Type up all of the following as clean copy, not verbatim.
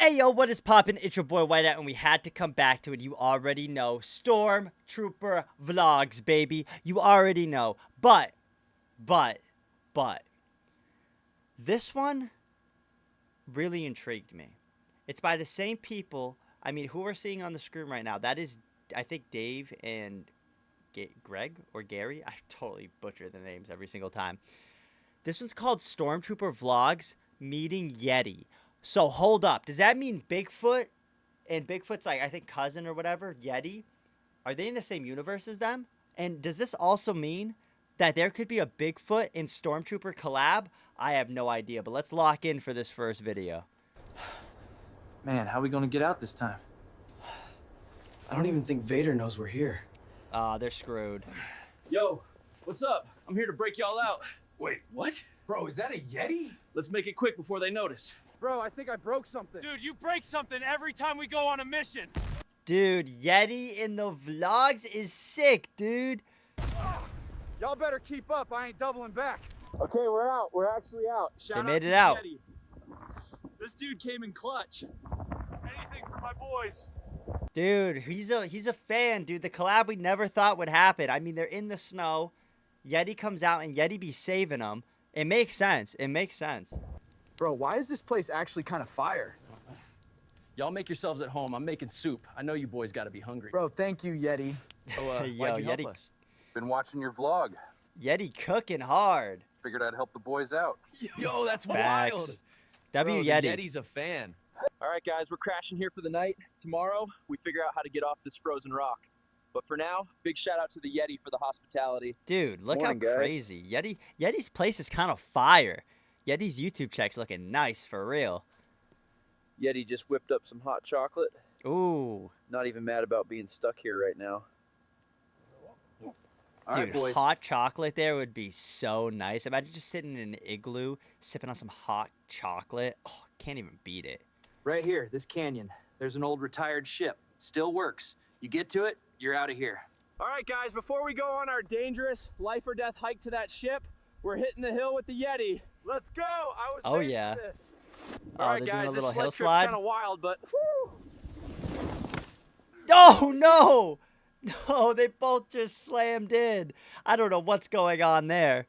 Hey yo, what is poppin'? It's your boy Whiteout, and we had to come back to it. You already know. Stormtrooper vlogs, baby. You already know. But, this one really intrigued me. It's by the same people. I mean, who we're seeing on the screen right now. That is, I think, Dave and Greg or Gary. I totally butcher the names every single time. This one's called Stormtrooper Vlogs Meeting Yeti. So hold up. Does that mean Bigfoot and Bigfoot's like, I think, cousin or whatever, Yeti? Are they in the same universe as them? And does this also mean that there could be a Bigfoot and Stormtrooper collab? I have no idea, but let's lock in for this first video. Man, how are we gonna get out this time? I don't even think Vader knows we're here. They're screwed. Yo, what's up? I'm here to break y'all out. Wait, what? Bro, is that a Yeti? Let's make it quick before they notice. Bro, I think I broke something. Dude, you break something every time we go on a mission. Dude, Yeti in the vlogs is sick, dude. Y'all better keep up. I ain't doubling back. Okay, we're out. We're actually out. They made it out. Yeti. This dude came in clutch. Anything for my boys. Dude, he's a fan, dude. The collab we never thought would happen. I mean, they're in the snow. Yeti comes out and Yeti be saving them. It makes sense. It makes sense. Bro, why is this place actually kind of fire? Y'all make yourselves at home. I'm making soup. I know you boys gotta be hungry. Bro, thank you, Yeti. So, Yo, why'd you help Yeti. us? Been watching your vlog. Yeti cooking hard. Figured I'd help the boys out. Yo, that's Facts. wild. W Bro, Yeti. the Yeti's a fan. All right, guys, we're crashing here for the night. Tomorrow, we figure out how to get off this frozen rock. But for now, big shout out to the Yeti for the hospitality. Dude, look Morning, how guys. crazy. Yeti's place is kind of fire. Yeti's YouTube check's looking nice for real. Yeti just whipped up some hot chocolate. Ooh. Not even mad about being stuck here right now. All right, Dude, boys. hot chocolate there would be so nice. Imagine just sitting in an igloo, sipping on some hot chocolate. Oh, can't even beat it. Right here, this canyon. There's an old retired ship. Still works. You get to it, you're out of here. All right, guys, before we go on our dangerous life or death hike to that ship, we're hitting the hill with the Yeti. Let's go. I was Oh, made yeah. for this. Oh, All right, they're doing guys, a this little sled hill trip's slide? kind of wild, but whew. Oh, no. No, they both just slammed in. I don't know what's going on there.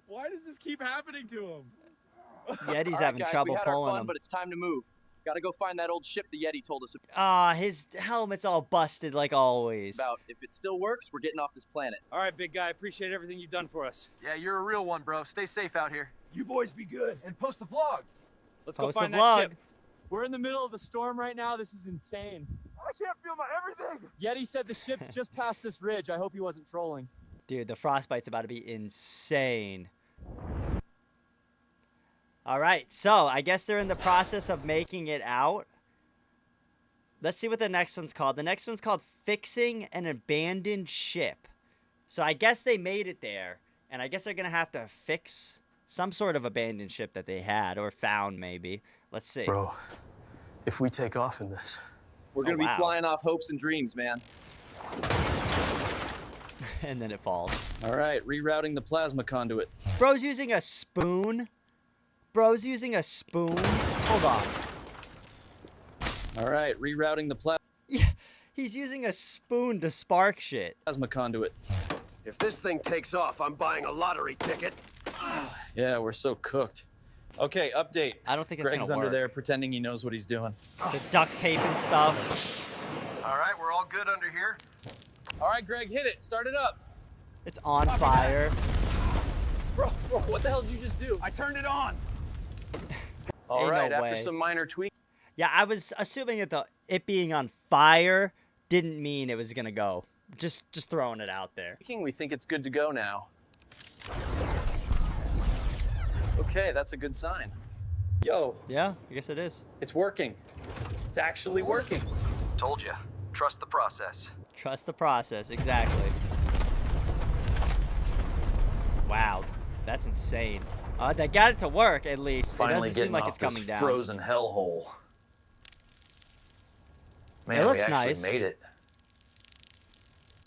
Why does this keep happening to him? Yeti's All right, having guys, trouble we had our pulling fun, him. but it's time to move. Gotta go find that old ship the Yeti told us His helmet's all busted like always. about. If it still works, we're getting off this planet. All right, big guy, appreciate everything you've done for us. Yeah, you're a real one, bro. Stay safe out here. You boys be good. And post the vlog. Let's go Post a find vlog. that ship. We're in the middle of the storm right now. This is insane. I can't feel my everything. Yeti said the ship's just past this ridge. I hope he wasn't trolling. Dude, the frostbite's about to be insane. All right, so I guess they're in the process of making it out. Let's see what the next one's called. The next one's called Fixing an Abandoned Ship. So I guess they made it there, and I guess they're going to have to fix some sort of abandoned ship that they had or found maybe. Let's see. Bro, if we take off in this. We're gonna Oh, be wow. flying off hopes and dreams, man. And then it falls. All right, rerouting the plasma conduit. Bro's using a spoon. Bro's using a spoon. Hold on. All right, rerouting the Yeah, he's using a spoon to spark shit. plasma conduit. If this thing takes off, I'm buying a lottery ticket. Yeah, we're so cooked. Okay, update. I don't think it's Greg's gonna under work. there pretending he knows what he's doing. The duct tape and stuff. All right, we're all good under here. All right, Greg, hit it. Start it up. It's on fire. Bro, what the hell did you just do? I turned it on. All Ain't right, no after way. some minor tweaks. Yeah, I was assuming that it being on fire didn't mean it was gonna go. Just throwing it out there. We think it's good to go now. Okay, that's a good sign. Yo, Yeah, I guess it is. it's working. It's actually working. Told you. Trust the process. Trust the process, exactly. Wow, that's insane. They got it to work at least. Finally it doesn't seem getting like off it's coming this down. frozen hellhole. Man, It looks we actually nice. made it.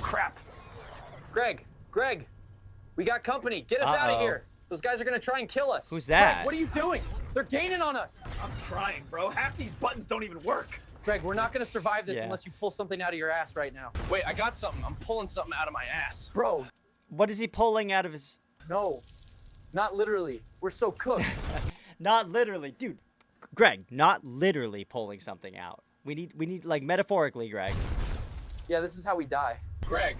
Crap. Greg, we got company. Get us out of here. Those guys are gonna try and kill us. Who's that? Greg, what are you doing? They're gaining on us. I'm trying, bro. Half these buttons don't even work. Greg, we're not gonna survive this Yeah. unless you pull something out of your ass right now. Wait, I got something. I'm pulling something out of my ass. Bro, What is he pulling out of his... no. Not literally. We're so cooked. Not literally. Dude, Greg, not literally pulling something out. We need like metaphorically, Greg. Yeah, this is how we die. Greg,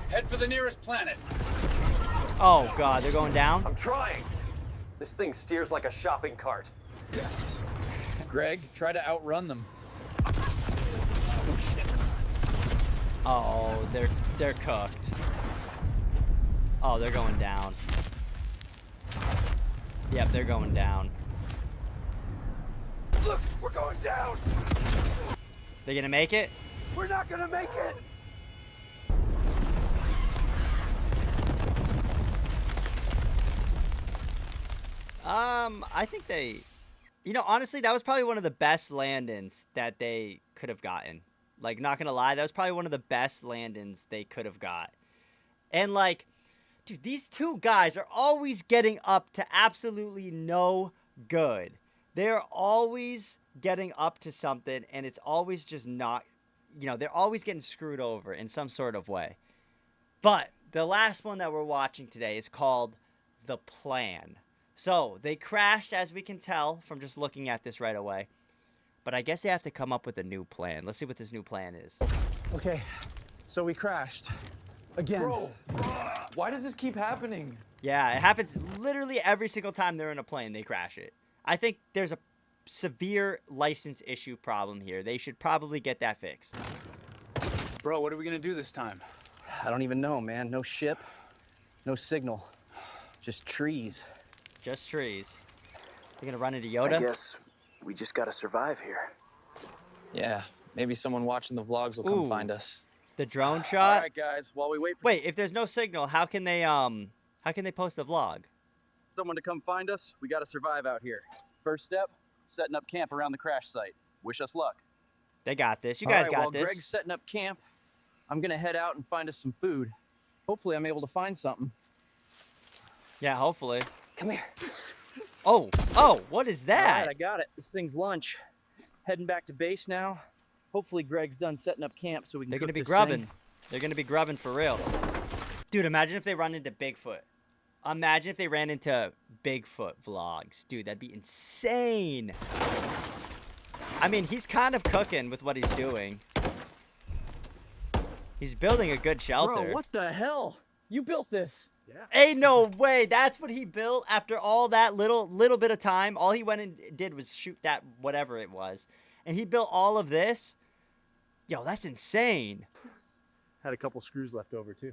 head for the nearest planet. Oh God, they're going down? I'm trying. This thing steers like a shopping cart. Greg, try to outrun them. Oh, shit. Oh, they're cooked. Oh, they're going down. Yep, they're going down. Look, we're going down. They're gonna make it? We're not gonna make it. I think they... You know, honestly, that was probably one of the best land-ins that they could have gotten. Like, not gonna lie, that was probably one of the best land-ins they could have got. And, like, dude, these two guys are always getting up to absolutely no good. They're always getting up to something, and it's always just not... You know, they're always getting screwed over in some sort of way. But the last one that we're watching today is called The Plan. So, they crashed, as we can tell from just looking at this right away. But I guess they have to come up with a new plan. Let's see what this new plan is. Okay, so we crashed. Again. Bro, why does this keep happening? Yeah, it happens literally every single time they're in a plane, they crash it. I think there's a severe license issue problem here. They should probably get that fixed. Bro, what are we gonna do this time? I don't even know, man. No ship, no signal, just trees. Just trees. They're gonna run into Yoda? I guess we just gotta survive here. Yeah, maybe someone watching the vlogs will come Ooh. find us. The drone All shot? right, guys, while we wait for Wait, if there's no signal, how can they post a vlog? someone to come find us, we gotta survive out here. First step, setting up camp around the crash site. Wish us luck. They got this. You All guys right, got while this. Greg's setting up camp, I'm gonna head out and find us some food. Hopefully I'm able to find something. Yeah, hopefully. Come here. Oh, what is All that? right, I got it. This thing's lunch. Heading back to base now. Hopefully Greg's done setting up camp so we can They're cook gonna be this grubbing. thing. They're gonna be grubbing for real. Dude, imagine if they run into Bigfoot. Imagine if they ran into Bigfoot vlogs. Dude, that'd be insane. I mean, he's kind of cooking with what he's doing. He's building a good shelter. Bro, what the hell? You built this. Ain't no way. That's what he built after all that little bit of time. All he went and did was shoot that whatever it was. And he built all of this. Yo, that's insane. Had a couple screws left over too.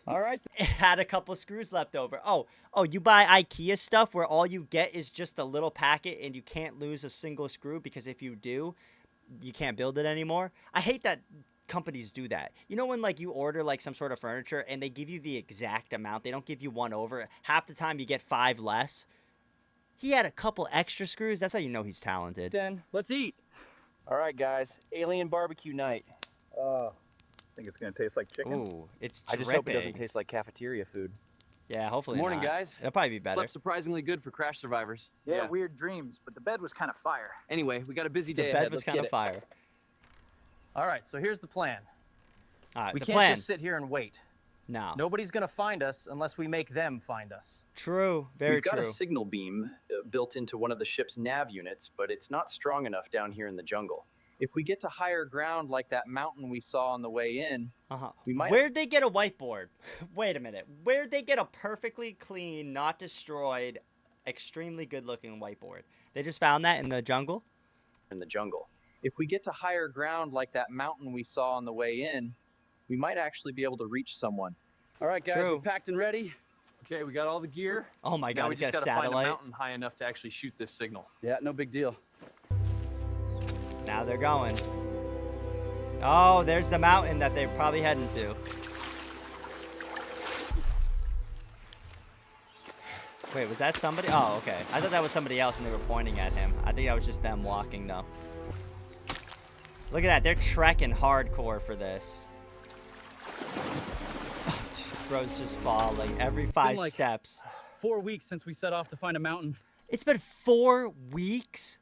All right. It had a couple screws left over. Oh, you buy IKEA stuff where all you get is just a little packet and you can't lose a single screw because if you do, you can't build it anymore. I hate that companies do that. You know when like you order like some sort of furniture and they give you the exact amount. They don't give you one over. Half the time you get 5 less. He had a couple extra screws. That's how you know he's talented. Then let's eat. All right, guys. Alien barbecue night. Think it's gonna taste like chicken? Ooh, it's I just hope it doesn't dripping. taste like cafeteria food. Yeah, hopefully Morning, not. guys. It'll probably be better. Slept surprisingly good for crash survivors. Yeah, weird dreams, but the bed was kind of fire. Anyway, we got a busy The day bed ahead. was Let's kind get of it. fire. All right, so here's the plan. All right, We the can't plan. just sit here and wait. No. Nobody's gonna find us unless we make them find us. True. Very We've got true. a signal beam built into one of the ship's nav units, but it's not strong enough down here in the jungle. If we get to higher ground like that mountain we saw on the way in, we might... Where'd they get a whiteboard? Wait a minute. Where'd they get a perfectly clean, not destroyed, extremely good-looking whiteboard? They just found that in the jungle? in the jungle. If we get to higher ground like that mountain we saw on the way in, we might actually be able to reach someone. All right, guys, True. we're packed and ready. Okay, we got all the gear. Oh my Now god, we he's just got a gotta find a satellite. mountain high enough to actually shoot this signal. Yeah, no big deal. Now they're going. Oh, there's the mountain that they're probably heading to. Wait, was that somebody? Oh, okay. I thought that was somebody else and they were pointing at him. I think that was just them walking, though. Look at that. They're trekking hardcore for this. Bro's just falling every 5 like steps. 4 weeks since we set off to find a mountain. It's been 4 weeks?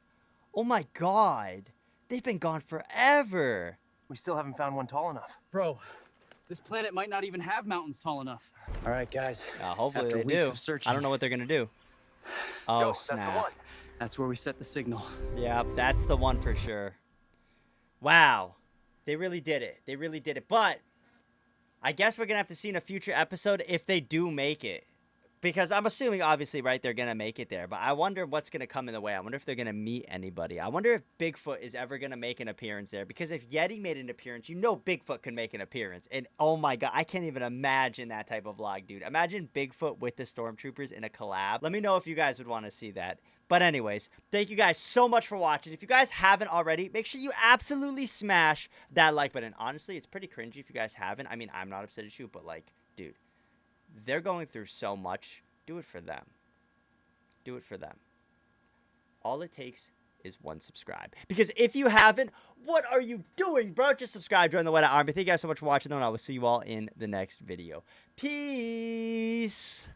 Oh my god. They've been gone forever. We still haven't found one tall enough. Bro, this planet might not even have mountains tall enough. All right, guys. Hopefully After they weeks do. of searching, I don't know what they're gonna do. Oh, Yo, that's the snap. one. That's where we set the signal. Yep, that's the one for sure. Wow. They really did it. They really did it. But I guess we're going to have to see in a future episode if they do make it. Because I'm assuming, obviously, right, they're going to make it there. But I wonder what's going to come in the way. I wonder if they're going to meet anybody. I wonder if Bigfoot is ever going to make an appearance there. Because if Yeti made an appearance, you know Bigfoot could make an appearance. And, oh my god, I can't even imagine that type of vlog, dude. Imagine Bigfoot with the Stormtroopers in a collab. Let me know if you guys would want to see that. But anyways, thank you guys so much for watching. If you guys haven't already, make sure you absolutely smash that like button. Honestly, it's pretty cringy if you guys haven't. I mean, I'm not upset at you, but like, dude, they're going through so much. Do it for them. Do it for them. All it takes is one subscribe. Because if you haven't, what are you doing, bro? Just subscribe, join the Whiteout Army. Thank you guys so much for watching, though, and I will see you all in the next video. Peace.